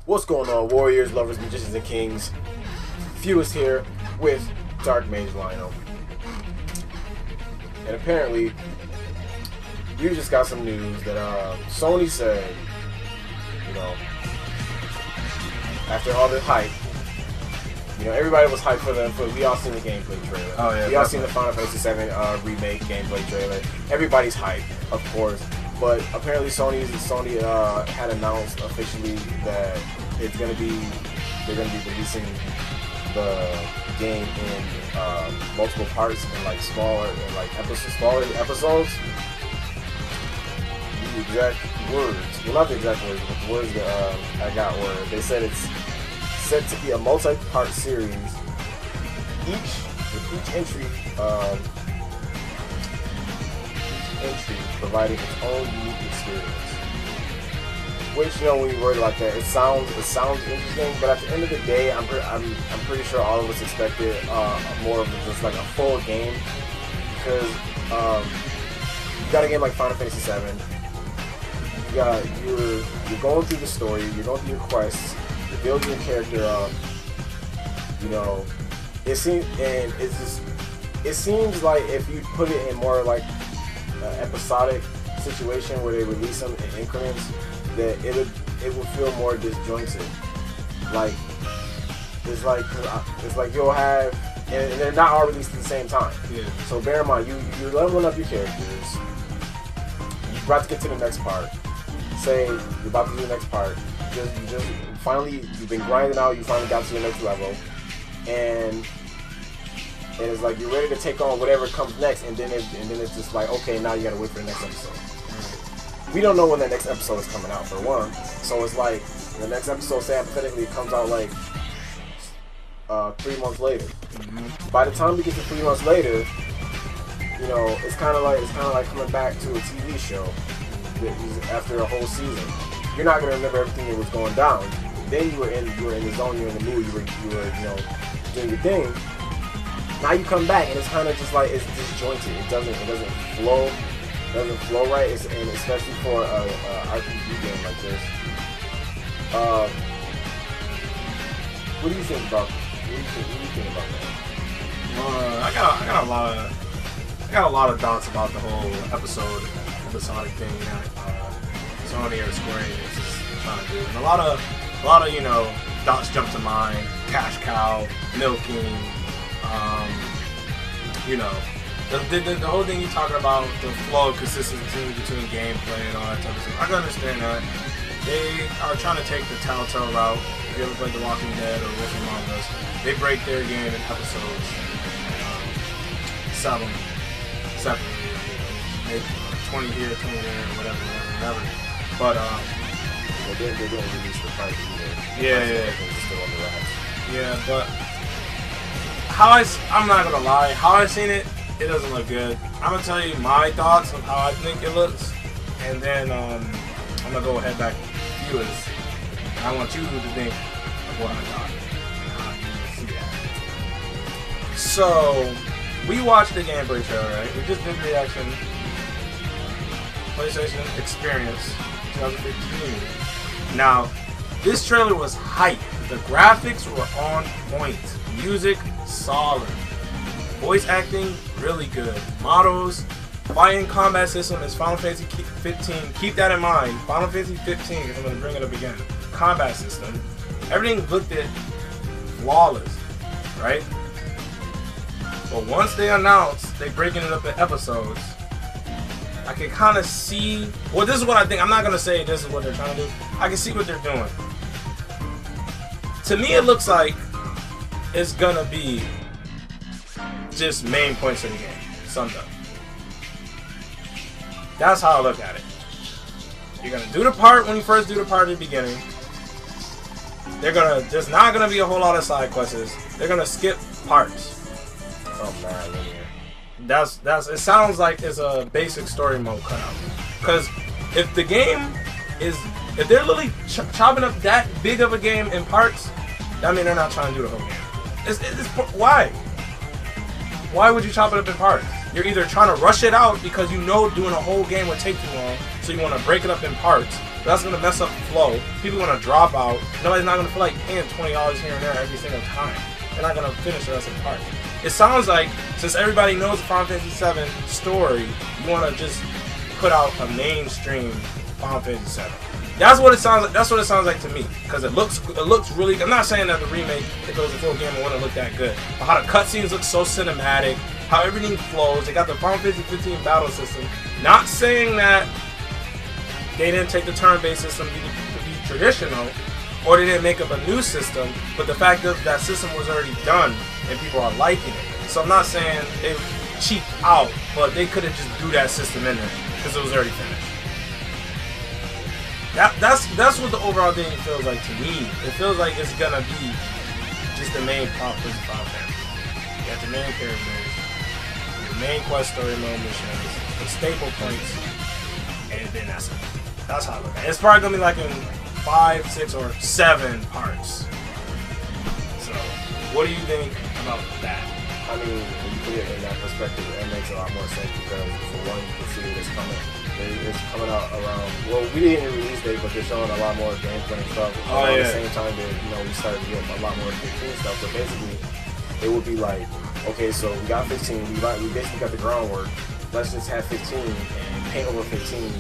What's going on, warriors, lovers, magicians, and kings? Fewezt here with DarkMageLionel. And apparently, you just got some news that Sony said, you know, after all the hype, you know, everybody was hyped we all seen the gameplay trailer. Oh yeah. We all seen the Final Fantasy VII Remake gameplay trailer. Everybody's hyped, of course. But apparently Sony had announced officially that they're gonna be releasing the game in multiple parts and like smaller episodes. The exact words, well, not the exact words, but the words that I got were, they said it's set to be a multi-part series. Each entry providing its own unique experience. Which, you know, when you word it like that, it sounds interesting. But at the end of the day, I'm pretty sure all of us expected more of just like a full game, because you got a game like Final Fantasy VII. You're going through the story, you're going through your quests, you're building your character up. You know, it seems like if you put it in more like episodic situation where they release them in increments, that it would feel more disjointed. Like it's like you'll have, and they're not all released at the same time. Yeah. So bear in mind, you're leveling up your characters. You're about to get to the next part. Say you're about to do the next part. You've been grinding out. You finally got to the next level, and it's like you're ready to take on whatever comes next, and then it's just like, okay, now you gotta wait for the next episode. We don't know when the next episode is coming out, for one. So it's like the next episode, say hypothetically, comes out like 3 months later. Mm-hmm. By the time we get to 3 months later, you know, it's kind of like coming back to a TV show after a whole season. You're not gonna remember everything that was going down. Then you were in the zone, you were in the mood, you were you know, doing your thing. Now you come back and it's kind of just like it's disjointed. It doesn't flow. Doesn't flow right, and especially for a RPG game like this. What do you think about? What do you think about that? I got a lot of thoughts about the whole episodic thing that Sony or Square Enix is trying to do, and a lot of you know, thoughts jump to mind: cash cow, milking, you know. The whole thing you're talking about, the flow, consistency between gameplay and all that type of stuff, I can understand that. They are trying to take the Telltale route. If you ever played The Walking Dead or Wolf Among Us, they break their game in episodes, sell them separately, you know, maybe 20 here, 20 there, whatever. But they don't release the price either. Yeah. It's still on the rise. Yeah, but I'm not gonna lie, how I seen it. It doesn't look good. I'm gonna tell you my thoughts on how I think it looks, and then I'm gonna go head back to Fewezt. I want you to think of what I thought and how you see that. So we watched the gameplay trailer, right? We just did reaction PlayStation Experience 2015. Now, this trailer was hype. The graphics were on point. Music solid. Voice acting, really good. Models, fighting combat system is Final Fantasy 15. Keep that in mind. Final Fantasy 15, because I'm going to bring it up again. Combat system. Everything looked at flawless, right? But once they announced they're breaking it up in episodes, I can kind of see. Well, this is what I think. I'm not going to say this is what they're trying to do. I can see what they're doing. To me, it looks like it's going to be just main points of the game, summed up. That's how I look at it. You're gonna do the part when you first do the part at the beginning. There's not gonna be a whole lot of side quests. They're gonna skip parts. Oh man, linear. It sounds like it's a basic story mode cutout. Because if the game is, if they're literally chopping up that big of a game in parts, that means they're not trying to do the whole game. Why? Why would you chop it up in parts? You're either trying to rush it out because you know doing a whole game would take too long, so you want to break it up in parts That's gonna mess up the flow. People are gonna drop out. Nobody's not gonna feel like paying $20 here and there every single time. They're not gonna finish the rest of the parts. It sounds like, since everybody knows the Final Fantasy VII story, you wanna just put out a mainstream Final Fantasy VII. That's what it sounds like. That's what it sounds like to me. Because it looks really. I'm not saying that the remake, if it was a full game, it wouldn't look that good. But how the cutscenes look so cinematic, how everything flows. They got the Final Fantasy 15 battle system. Not saying that they didn't take the turn-based system to be traditional, or they didn't make up a new system. But the fact is that system was already done, and people are liking it. So I'm not saying they cheaped out, but they could have just threw that system in there because it was already finished. That's what the overall thing feels like to me. It feels like it's gonna be just the main plot for the Final Fantasy. You got your main characters, your main quest story mode missions, the staple points, and then that's it. That's how I look at it. It's probably gonna be like in 5, 6, or 7 parts. So, what do you think about that? I mean, when you put it in that perspective, it makes a lot more sense because, for one, you can see it's coming. It's coming out around. Well, we didn't release date, but they're showing a lot more gameplay and stuff. At the same time, that we started to get a lot more 15 stuff. So basically, it would be like, okay, so we got 15. We basically got the groundwork. Let's just have 15 and paint over 15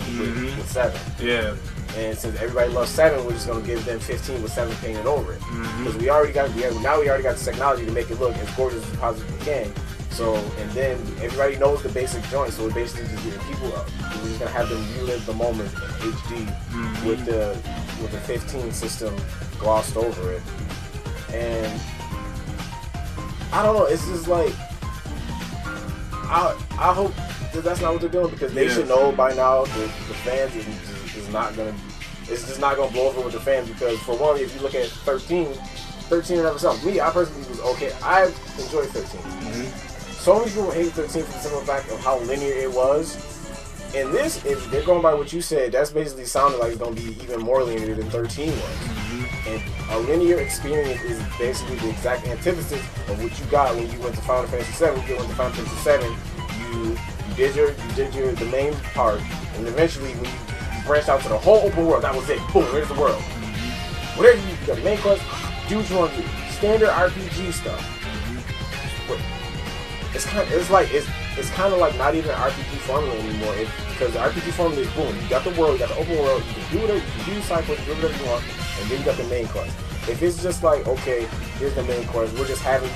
with 7. Yeah. And since everybody loves 7, we're just gonna give them 15 with 7 painted over it. Because we already got the technology to make it look as gorgeous as we possibly can. So, and then everybody knows the basic joints, so we're basically just getting people up. We're just gonna have them relive the moment in HD with the 15 system glossed over it. And I don't know, it's just like I hope that that's not what they're doing, because they should know by now that the fans is not gonna. It's just not gonna blow over with the fans, because for one, if you look at 13 never something. Me, I personally was okay. I enjoyed 13. So many people hate 13 for the simple fact of how linear it was. And this, if they're going by what you said, that's basically sounded like it's going to be even more linear than 13 was. And a linear experience is basically the exact antithesis of what you got when you went to Final Fantasy VII. You went to Final Fantasy VII, you did the main part, and eventually when you branched out to the whole open world, that was it. Boom, there's the world. Whatever you got, the main quest, do what you want to do. Standard RPG stuff. It's kind of like not even an RPG formula anymore. Because the RPG formula is boom. You got the world, you got the open world. You can do whatever, you can do side quests, do whatever you want, and then you got the main quest. If it's just like, okay, here's the main quest, we're just gonna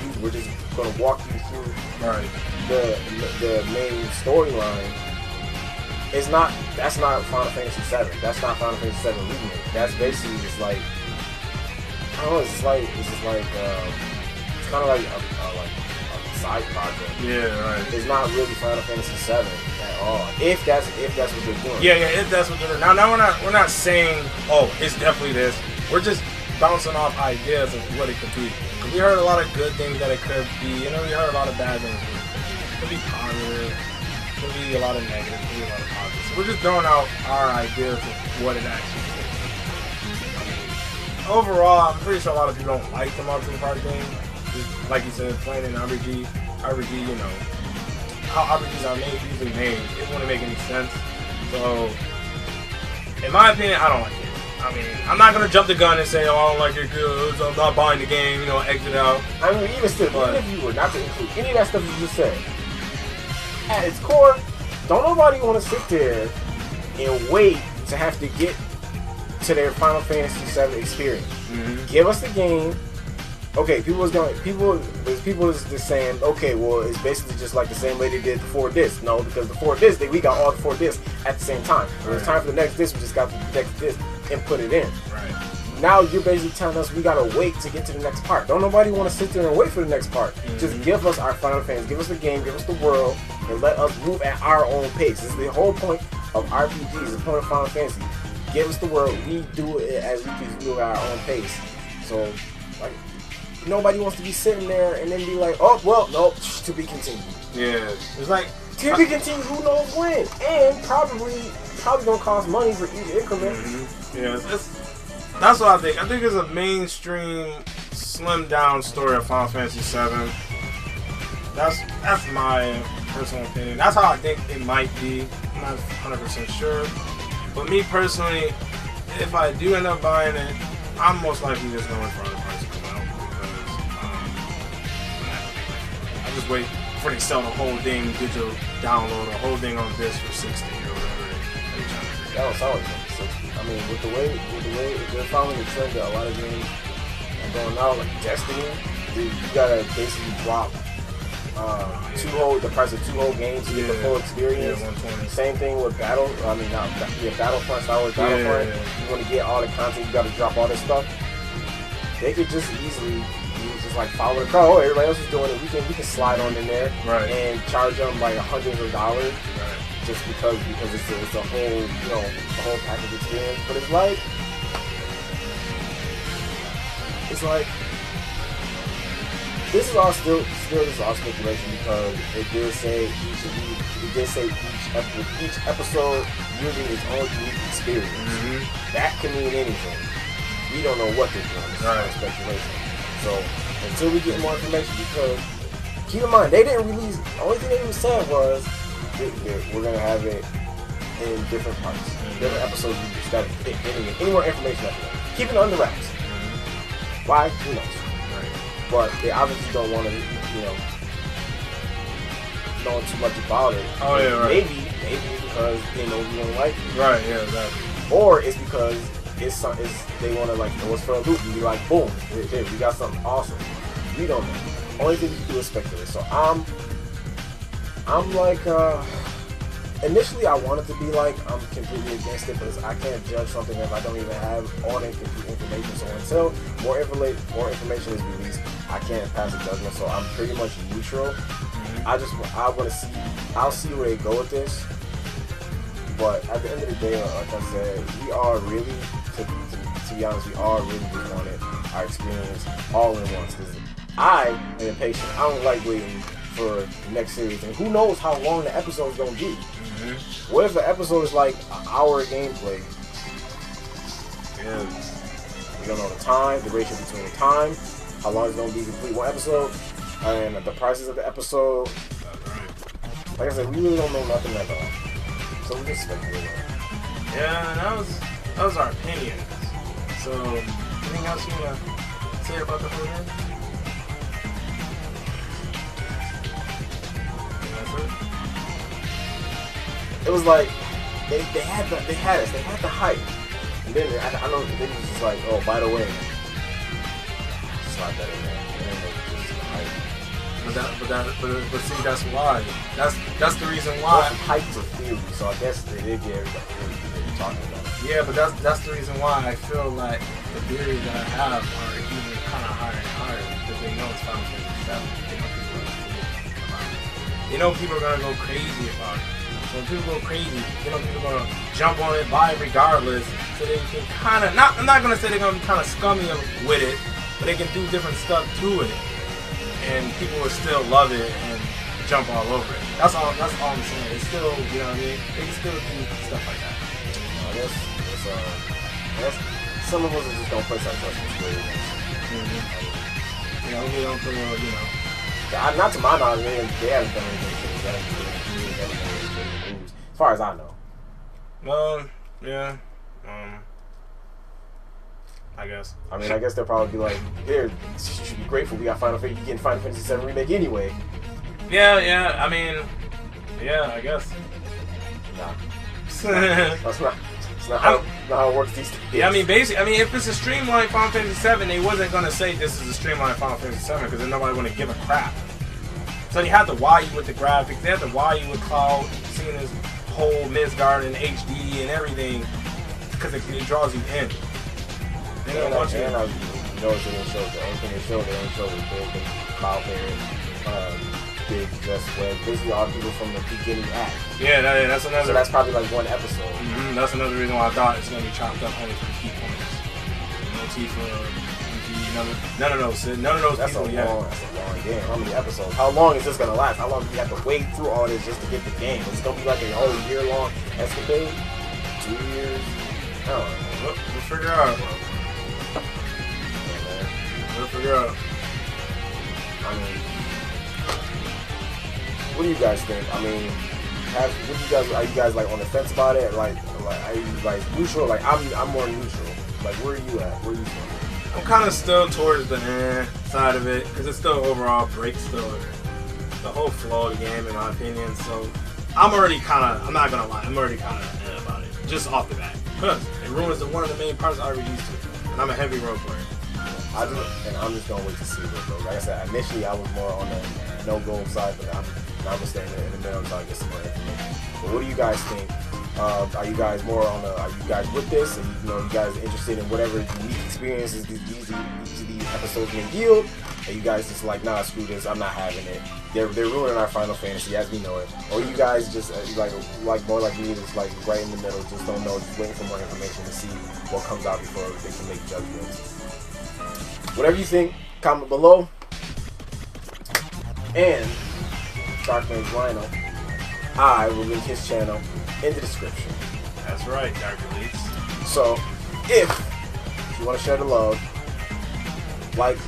walk you through the main storyline. That's not Final Fantasy VII. That's not Final Fantasy VII Remake. That's basically just like, I don't know. It's kind of like a side project. Yeah, right. It's not really Final Fantasy VII at all. If that's what they're doing. Yeah. If that's what they're doing. Now we're not saying, oh, it's definitely this. We're just bouncing off ideas of what it could be. We heard a lot of good things that it could be. We heard a lot of bad things. It could be positive. It could be a lot of negative. It could be a lot of positive. So we're just throwing out our ideas of what it actually is. Overall, I'm pretty sure a lot of people don't like the multiple part game. Just like you said, playing an RPG, how RPGs are usually made, it wouldn't make any sense. So, in my opinion, I don't like it. I mean, I'm not gonna jump the gun and say, oh, I don't like it good, so I'm not buying the game, exit out. I mean, even if you were not to include any of that stuff you just said, at its core, don't nobody want to sit there and wait to have to get to their Final Fantasy VII experience. Give us the game. Okay, people is just saying, okay, well, it's basically just like the same way they did the 4 discs. No, because the 4 discs, we got all the 4 discs at the same time. When it's time for the next disc, we just got the next disc and put it in. Right. Now you're basically telling us we gotta wait to get to the next part. Don't nobody want to sit there and wait for the next part. Just give us our Final Fantasy, give us the game, give us the world, and let us move at our own pace. This is the whole point of RPGs, the point of Final Fantasy. Give us the world, we do it as we can do at our own pace. So, like, nobody wants to be sitting there and then be like, oh, well, nope, to be continued. Yeah. It's like, to be continued, who knows when? And probably gonna cost money for each increment. Yeah, that's what I think. I think it's a mainstream, slimmed down story of Final Fantasy VII. That's my personal opinion. That's how I think it might be. I'm not 100% sure. But me personally, if I do end up buying it, I'm most likely just going for the price to come out because I just wait before they sell the whole thing digital download, the whole thing on disc for $60 or whatever. That was always like $60. I mean, with the way they're following the trend that a lot of games are going out, like Destiny, you gotta basically drop the price of 2 whole games to get the full experience. Yeah, 120. Same thing with Battlefront, Star Wars Battlefront. You want to get all the content, you got to drop all this stuff. They could just easily just like follow the crowd. Oh, everybody else is doing it. We can slide on in there and charge them like hundreds of dollars just because it's a whole the whole package experience. But it's like. This is all still speculation because it did say each episode using its own unique experience. Mm-hmm. That can mean anything. We don't know what they're doing. This is all speculation. So until we get more information, because keep in mind they didn't release. The only thing they said was we're gonna have it in different parts, different episodes. Any more information after that. Keep it under wraps. Why? Who knows? But they obviously don't want to, know too much about it. Oh yeah, right. Maybe because they know we don't like it. Right. Yeah. Exactly. Or it's because they want to like throw us for a loop and be like, boom, here, we got something awesome. We don't know. Only thing we can do is speculate. So I'm like, initially I wanted to be like, I'm completely against it, but I can't judge something if I don't even have all the complete information. So until more information is released, I can't pass a judgment. So I'm pretty much neutral. I want to see. I'll see where they go with this. But at the end of the day, like I said, we are really, to be honest, we are really just wanted our experience all in once. Because I am impatient. I don't like waiting for the next series, and who knows how long the episode's gonna be. Mm-hmm. What if the episode is like an hour of gameplay? Yeah. We don't know the time, the ratio between the time, how long it's gonna be to complete one episode, and the prices of the episode. Like I said, we really don't know nothing at all. So we just speculate. Yeah, that was our opinions. So anything else you wanna say about the whole thing? It was like they had us, they had the hype, and then I know then it was just like, oh, by the way, slide that in there, and then just the hype. But see, that's why. That's the reason why. Well, hype to theory, so I guess they did get everybody talking about it. Yeah, but that's the reason why I feel like the theories that I have are even kind of higher and higher because they know it's Final Fantasy VII. They know people are gonna go crazy about it. When people go crazy, people are gonna jump on it, buy it regardless. So they can kind of I'm not gonna say they're gonna be kind of scummy with it, but they can do different stuff to it, and people will still love it and jump all over it. That's all I'm saying. It's still, you know what I mean? They can still do stuff like that. I guess some of us just don't place our trust in squares. We don't put Not to my knowledge, they haven't done anything to that. As far as I know. Yeah. I guess. I mean, I guess they'll probably be like, here, you should be grateful we got Final Fantasy. You getting Final Fantasy VII Remake anyway. Yeah. I mean, yeah, I guess. Nah. That's not how it works these days. Yeah, I mean, basically, if it's a streamlined Final Fantasy VII, they wasn't gonna say this is a streamlined Final Fantasy VII because then nobody would give a crap. So they had to wire you with the graphics. They had to wire you with Cloud, seeing this whole Midgard and HD and everything because it draws you in. They don't want you. You notice they didn't show the only thing they showed was big Cloud Bear, big just where basically all people from the beginning act. Yeah, that's another. So that's probably like one episode. Mm-hmm. That's another reason why I thought it's gonna be chopped up only for the key points. No Tifa, none of those that's people. That's a long game. How many episodes? How long is this gonna last? How long do you have to wait through all this just to get the game? It's gonna be like a whole year-long escapade? 2 years? I don't know. We'll figure out. We'll figure out. I mean, what do you guys think? I mean, are you guys like on the fence about it? Like Like, are you like neutral? Like, I'm more neutral. Like, where are you at? Where are you from? I'm kind of still towards the side of it because it still overall breaks the whole flow of the game in my opinion. So I'm already kind of, I'm not gonna lie, I'm already kind of about it just off the bat because it ruins one of the main parts I already used to, and I'm a heavy rogue player. I'm just gonna wait to see what goes. Like I said, initially I was more on the no goal side, but I'm gonna stay in the middle until I get some more information. But what do you guys think? Are you guys more on the? Are you guys with this? And you guys interested in whatever unique experiences each of these episodes may yield? Are you guys just like, nah, screw this, I'm not having it? They're ruining our Final Fantasy as we know it. Or you guys just like more like me, just like right in the middle, just don't know, just waiting for more information to see what comes out before they can make judgments. Whatever you think, comment below. And DarkMageLionel, I will link his channel in the description. That's right, Dark Elites. So, if you want to share the love, like,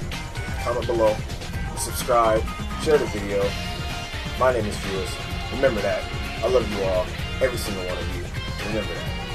comment below, subscribe, share the video. My name is Fewezt. Remember that. I love you all, every single one of you. Remember that.